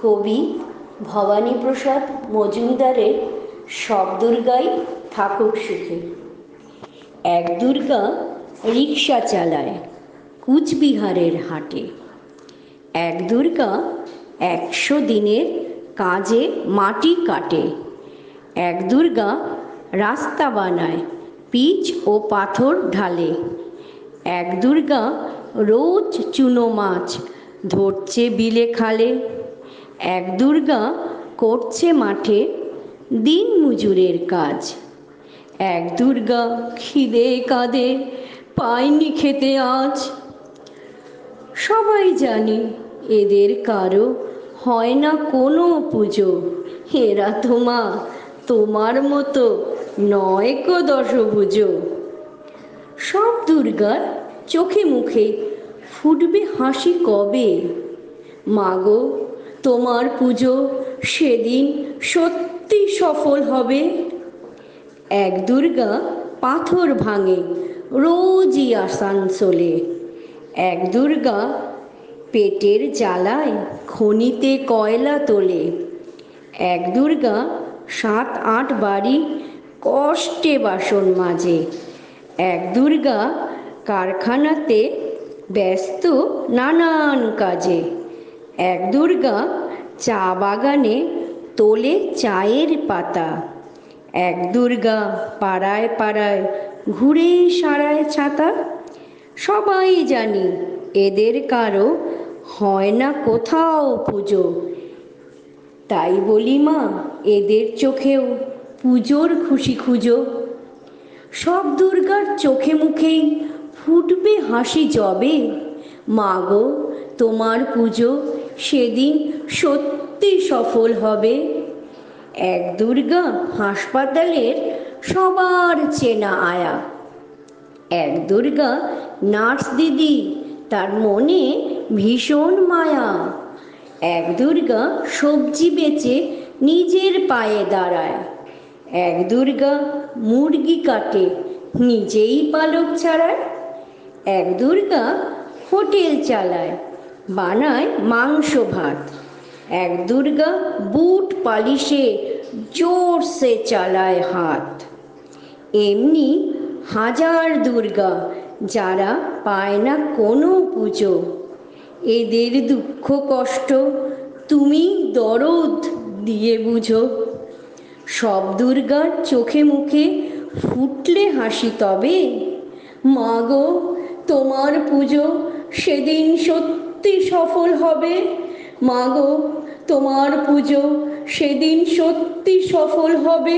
কবি ভবানীপ্রসাদ মজুমদারের সব দুর্গাই থাকুক সুখে। এক দুর্গা রিক্সা চালায় কুচবিহারের হাটে। এক দুর্গা 100 দিনের কাজে মাটি কাটে। এক দুর্গা রাস্তা বানায়, পিচ ও পাথর ঢালে। এক দুর্গা রোজ চুনো মাছ ধরছে বিলে খালে। এক দুর্গা করছে মাঠে দিন মজুরের কাজ। এক দুর্গা খিদে কাঁদে পায়নি খেতে আজ। সবাই জানি এদের কারো হয় না কোনো পুজো। এরা তোমার মতো নয় কো দশভুজো। সব দুর্গার চোখে মুখে ফুটবে হাসি কবে। মাগো তোমার পুজো সেদিন সত্যি সফল হবে। এক দুর্গা পাথর ভাঙে রোজই আসানসোলে। এক দুর্গা পেটের জ্বালায় খনিতে কয়লা তোলে। এক দুর্গা 7-8 বাড়ি কষ্টে বাসন মাজে। এক দুর্গা কারখানাতে ব্যস্ত নানান কাজে। এক দুর্গা চা বাগানে তোলে চায়ের পাতা। এক দুর্গা পাড়ায় পাড়ায় ঘুরে সারায় ছাতা। সবাই জানি এদের কারো হয় না কোথাও পুজো। তাই বলি মা এদের চোখেও পুজোর খুশি খুঁজো। সব দুর্গার চোখে মুখেই ফুটবে হাসি যবে। মাগো তোমার পুজো সেদিন সত্যি সফল হবে। এক দুর্গা হাসপাতালের সবার চেনা আয়া। এক দুর্গা নার্স দিদি, তার মনে ভীষণ মায়া। এক দুর্গা সবজি বেচে নিজের পায়ে দাঁড়ায়। এক দুর্গা মুরগি কাটে নিজেই পালক ছাড়ায়। এক দুর্গা হোটেল চালায়, বানায় মাংস ভাত। এক দুর্গা বুট পালিশে জোরসে চালায় হাত। এমনি হাজার দুর্গা যারা পায় না কোনো পুজো। এদের দুঃখ কষ্ট তুমি দরদ দিয়ে বুঝো। সব দুর্গার চোখে মুখে ফুটলে হাসি তবে। মাগো তোমার পুজো সেদিন সত্যি সফল হবে। মাগো তোমার পুজো সেদিন সত্যি সফল হবে।